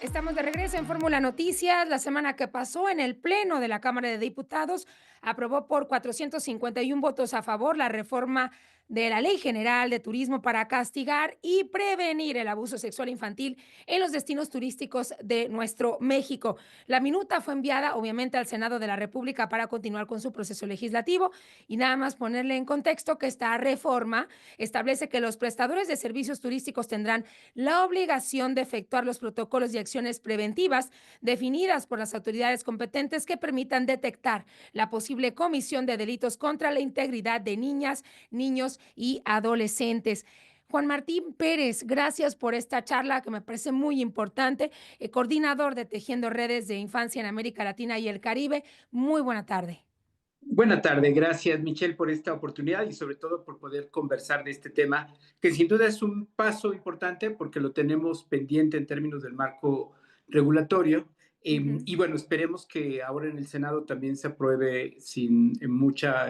Estamos de regreso en Fórmula Noticias. La semana que pasó en el Pleno de la Cámara de Diputados aprobó por 451 votos a favor la reforma de la Ley General de Turismo para castigar y prevenir el abuso sexual infantil en los destinos turísticos de nuestro México. La minuta fue enviada obviamente al Senado de la República para continuar con su proceso legislativo y nada más ponerle en contexto que esta reforma establece que los prestadores de servicios turísticos tendrán la obligación de efectuar los protocolos y acciones preventivas definidas por las autoridades competentes que permitan detectar la posible comisión de delitos contra la integridad de niñas, niños y adolescentes. Juan Martín Pérez, gracias por esta charla que me parece muy importante, coordinador de Tejiendo Redes de Infancia en América Latina y el Caribe. Muy buena tarde. Buena tarde, gracias Michelle por esta oportunidad y sobre todo por poder conversar de este tema, que sin duda es un paso importante porque lo tenemos pendiente en términos del marco regulatorio. Ujú. Y bueno, esperemos que ahora en el Senado también se apruebe sin mucha,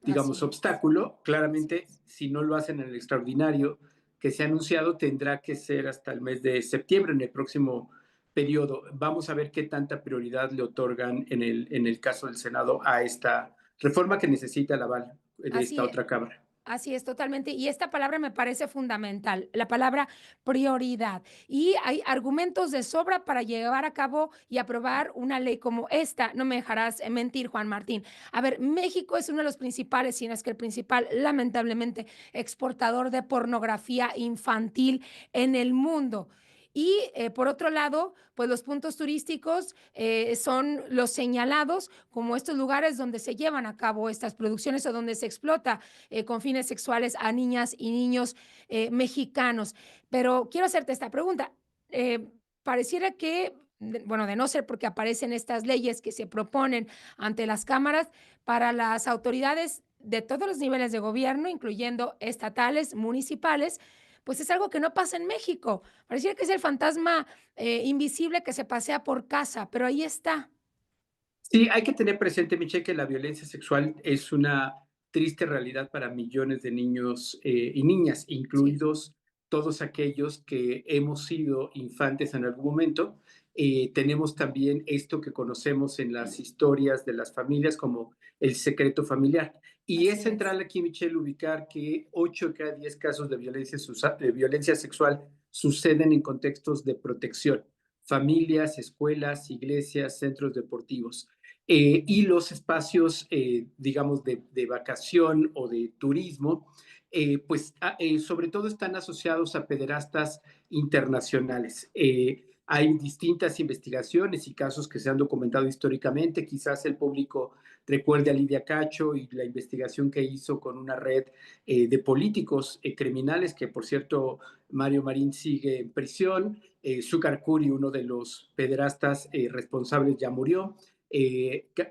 digamos, Así es, obstáculo. así Claramente, es. si no lo hacen en el extraordinario que se ha anunciado, tendrá que ser hasta el mes de septiembre, en el próximo periodo. Vamos a ver qué tanta prioridad le otorgan en el caso del Senado a esta reforma que necesita el aval de esta Así es. otra Cámara. Así es, totalmente. Y esta palabra me parece fundamental, la palabra prioridad. Y hay argumentos de sobra para llevar a cabo y aprobar una ley como esta. No me dejarás mentir, Juan Martín. A ver, México es uno de los principales, si no es que el principal, lamentablemente, exportador de pornografía infantil en el mundo. Y por otro lado, pues los puntos turísticos son los señalados como estos lugares donde se llevan a cabo estas producciones o donde se explota con fines sexuales a niñas y niños mexicanos. Pero quiero hacerte esta pregunta. Pareciera que, bueno, de no ser porque aparecen estas leyes que se proponen ante las cámaras para las autoridades de todos los niveles de gobierno, incluyendo estatales, municipales, pues es algo que no pasa en México. Pareciera que es el fantasma invisible que se pasea por casa, pero ahí está. Sí, hay que tener presente, Michelle, que la violencia sexual es una triste realidad para millones de niños y niñas, Sí, incluidos todos aquellos que hemos sido infantes en algún momento. Tenemos también esto que conocemos en las historias de las familias como el secreto familiar. Y es así es. central aquí, Michelle, ubicar que 8 de cada 10 casos de violencia sexual suceden en contextos de protección, familias, escuelas, iglesias, centros deportivos. Y los espacios, digamos, de vacación o de turismo, pues sobre todo están asociados a pederastas internacionales. Hay distintas investigaciones y casos que se han documentado históricamente. Quizás el público recuerde a Lidia Cacho y la investigación que hizo con una red de políticos criminales, que por cierto Mario Marín sigue en prisión. Zúcar Curi, uno de los pederastas responsables, ya murió.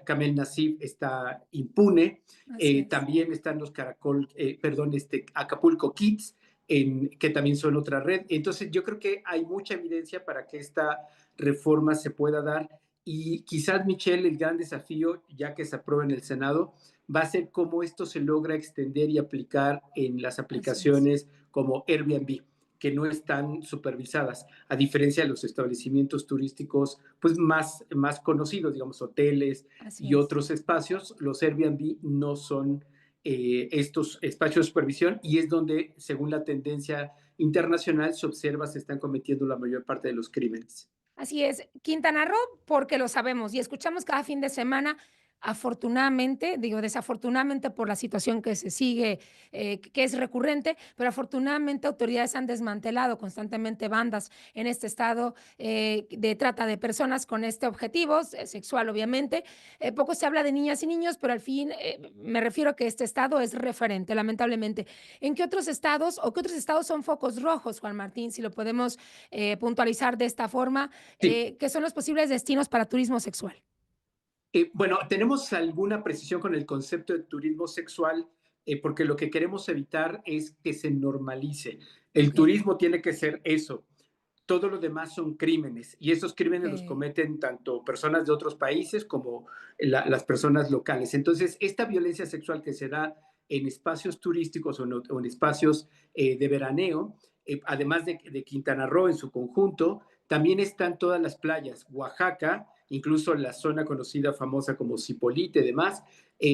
Kamel Nasif está impune. Así es. También están los Acapulco Kids, que también son otra red. Entonces, yo creo que hay mucha evidencia para que esta reforma se pueda dar. Y quizás, Michelle, el gran desafío, ya que se aprueba en el Senado, va a ser cómo esto se logra extender y aplicar en las Así es. aplicaciones como Airbnb, que no están supervisadas, a diferencia de los establecimientos turísticos pues más conocidos, digamos, hoteles Así y es. otros espacios. Los Airbnb no son estos espacios de supervisión y es donde, según la tendencia internacional, se observa se están cometiendo la mayor parte de los crímenes. Así es. Quintana Roo, porque lo sabemos y escuchamos cada fin de semana, afortunadamente, digo desafortunadamente por la situación que se sigue, que es recurrente, pero afortunadamente autoridades han desmantelado constantemente bandas en este estado de trata de personas con este objetivo sexual, obviamente. Poco se habla de niñas y niños, pero al fin me refiero a que este estado es referente, lamentablemente. ¿En qué otros estados o qué otros estados son focos rojos, Juan Martín, si lo podemos puntualizar de esta forma? Sí, ¿Qué son los posibles destinos para turismo sexual? bueno, tenemos alguna precisión con el concepto de turismo sexual, porque lo que queremos evitar es que se normalice. El Ok, turismo tiene que ser eso. Todo lo demás son crímenes y esos crímenes los ok, cometen tanto personas de otros países como las personas locales. Entonces, esta violencia sexual que se da en espacios turísticos o en espacios de veraneo, además de Quintana Roo en su conjunto, También están todas las playas, Oaxaca, incluso la zona conocida, famosa como Zipolite y demás,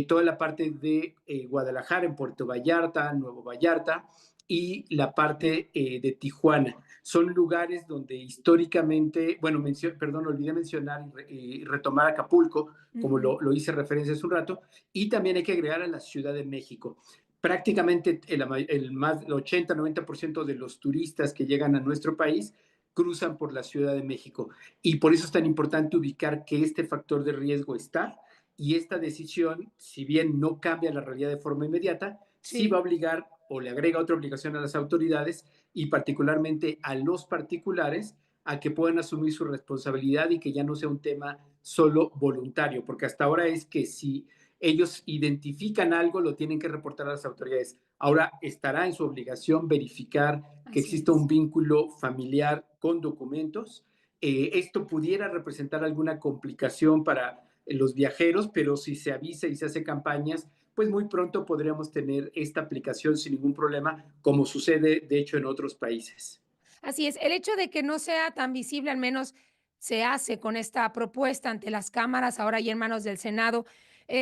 toda la parte de Guadalajara, en Puerto Vallarta, Nuevo Vallarta, y la parte de Tijuana. Son lugares donde históricamente, bueno, perdón, olvidé mencionar y retomar Acapulco, como Ujú. lo hice referencia hace un rato, y también hay que agregar a la Ciudad de México. Prácticamente el 80-90% de los turistas que llegan a nuestro país cruzan por la Ciudad de México. Y por eso es tan importante ubicar que este factor de riesgo está, y esta decisión, si bien no cambia la realidad de forma inmediata, sí va a Sí. obligar o le agrega otra obligación a las autoridades y particularmente a los particulares a que puedan asumir su responsabilidad y que ya no sea un tema solo voluntario, porque hasta ahora es que si ellos identifican algo, lo tienen que reportar a las autoridades. Ahora estará en su obligación verificar que Así exista un es. vínculo familiar con documentos. Esto pudiera representar alguna complicación para los viajeros, pero si se avisa y se hace campañas, pues muy pronto podríamos tener esta aplicación sin ningún problema, como sucede de hecho en otros países. Así es. El hecho de que no sea tan visible, al menos se hace con esta propuesta ante las cámaras, ahora y en manos del Senado,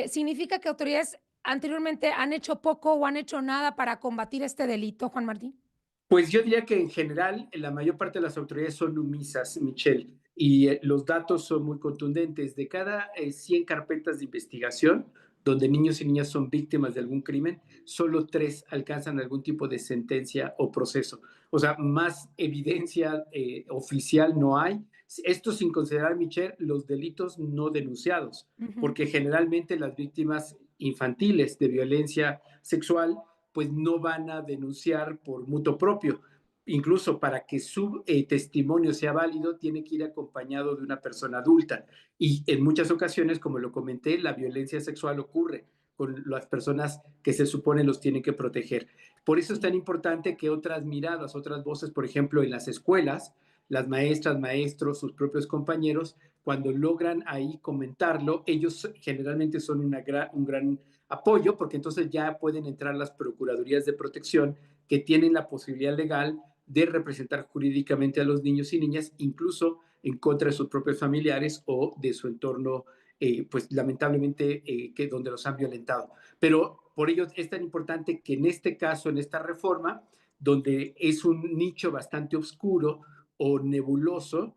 ¿significa que autoridades anteriormente han hecho poco o han hecho nada para combatir este delito, Juan Martín? Pues yo diría que en general la mayor parte de las autoridades son omisas, Michelle, y los datos son muy contundentes. De cada 100 carpetas de investigación donde niños y niñas son víctimas de algún crimen, solo 3 alcanzan algún tipo de sentencia o proceso. O sea, más evidencia oficial no hay. Esto sin considerar, Michelle, los delitos no denunciados, Ujú. porque generalmente las víctimas infantiles de violencia sexual pues no van a denunciar por mutuo propio. Incluso para que su testimonio sea válido, tiene que ir acompañado de una persona adulta. Y en muchas ocasiones, como lo comenté, la violencia sexual ocurre con las personas que se supone los tienen que proteger. Por eso es tan Sí. importante que otras miradas, otras voces, por ejemplo, en las escuelas, las maestras, maestros, sus propios compañeros, cuando logran ahí comentarlo, ellos generalmente son un gran apoyo, porque entonces ya pueden entrar las procuradurías de protección que tienen la posibilidad legal de representar jurídicamente a los niños y niñas, incluso en contra de sus propios familiares o de su entorno, pues lamentablemente, que donde los han violentado. Pero por ello es tan importante que en este caso, en esta reforma, donde es un nicho bastante oscuro o nebuloso,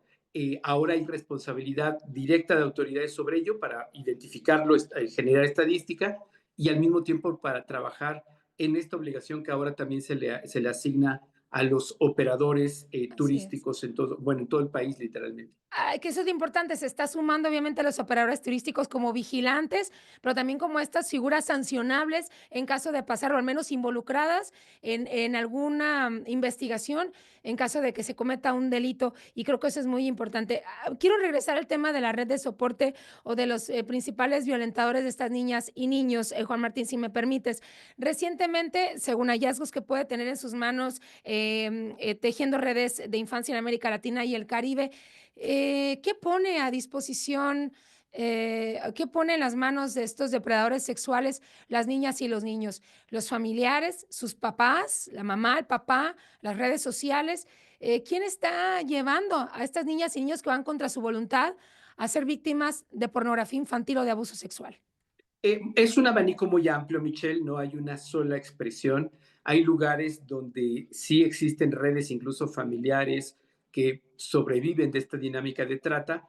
ahora hay responsabilidad directa de autoridades sobre ello para identificarlo, generar estadística y al mismo tiempo para trabajar en esta obligación que ahora también se le asigna a los operadores Así es. turísticos en todo, bueno, en todo el país literalmente. Que eso es importante, se está sumando obviamente a los operadores turísticos como vigilantes, pero también como estas figuras sancionables en caso de pasar, o al menos involucradas en alguna investigación, en caso de que se cometa un delito, y creo que eso es muy importante. Quiero regresar al tema de la red de soporte o de los principales violentadores de estas niñas y niños, Juan Martín, si me permites. Recientemente, según hallazgos que puede tener en sus manos, tejiendo redes de infancia en América Latina y el Caribe, ¿qué pone a disposición, qué pone en las manos de estos depredadores sexuales las niñas y los niños? ¿Los familiares, sus papás, la mamá, el papá, las redes sociales? ¿Quién está llevando a estas niñas y niños que van contra su voluntad a ser víctimas de pornografía infantil o de abuso sexual? Es un abanico muy amplio, Michelle, no hay una sola expresión. Hay lugares donde sí existen redes, incluso familiares, que sobreviven de esta dinámica de trata,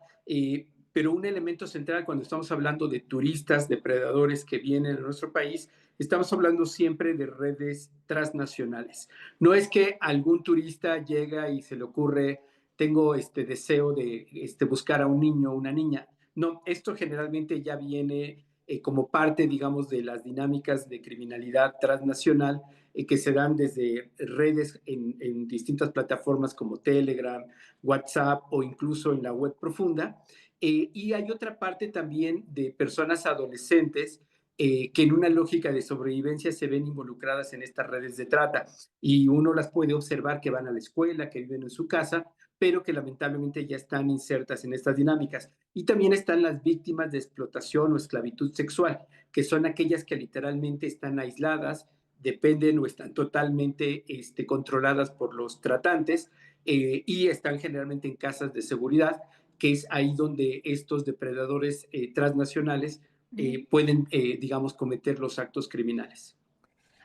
pero un elemento central cuando estamos hablando de turistas, depredadores que vienen a nuestro país, estamos hablando siempre de redes transnacionales. No es que algún turista llega y se le ocurre, tengo este deseo de buscar a un niño o una niña. No, esto generalmente ya viene como parte, digamos, de las dinámicas de criminalidad transnacional que se dan desde redes en distintas plataformas como Telegram, WhatsApp o incluso en la web profunda. Y hay otra parte también de personas adolescentes que en una lógica de sobrevivencia se ven involucradas en estas redes de trata. Y uno las puede observar que van a la escuela, que viven en su casa, pero que lamentablemente ya están insertas en estas dinámicas. Y también están las víctimas de explotación o esclavitud sexual, que son aquellas que literalmente están aisladas, dependen o están totalmente controladas por los tratantes, y están generalmente en casas de seguridad, que es ahí donde estos depredadores transnacionales Ujú. pueden, digamos, cometer los actos criminales.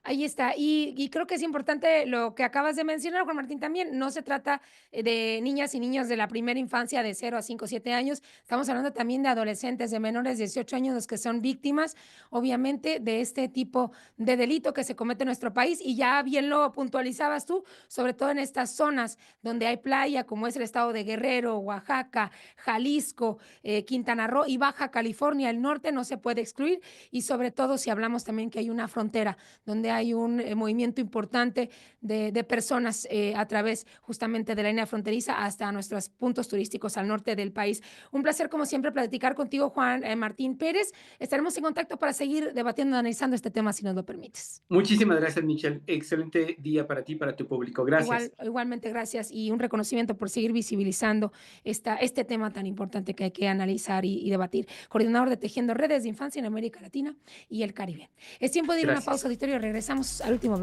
Ahí está. Y creo que es importante lo que acabas de mencionar, Juan Martín, también. No se trata, de niñas y niños de la primera infancia de 0 a 5 o 7 años. Estamos hablando también de adolescentes de menores de 18 años, los que son víctimas, obviamente, de este tipo de delito que se comete en nuestro país. Y ya bien lo puntualizabas tú, sobre todo en estas zonas donde hay playa, como es el estado de Guerrero, Oaxaca, Jalisco, Quintana Roo y Baja California, el norte no se puede excluir. Y sobre todo si hablamos también que hay una frontera donde hay un movimiento importante de personas a través justamente de la línea fronteriza hasta nuestros puntos turísticos al norte del país. Un placer, como siempre, platicar contigo, Juan Martín Pérez. Estaremos en contacto para seguir debatiendo, analizando este tema, si nos lo permites. Muchísimas gracias, Michelle. Excelente día para ti y para tu público. Gracias. Igualmente, gracias y un reconocimiento por seguir visibilizando este tema tan importante que hay que analizar y debatir. Coordinador de Tejiendo Redes de Infancia en América Latina y el Caribe. Es tiempo de ir a una pausa Gracias. auditorio. Regresamos al último bloque.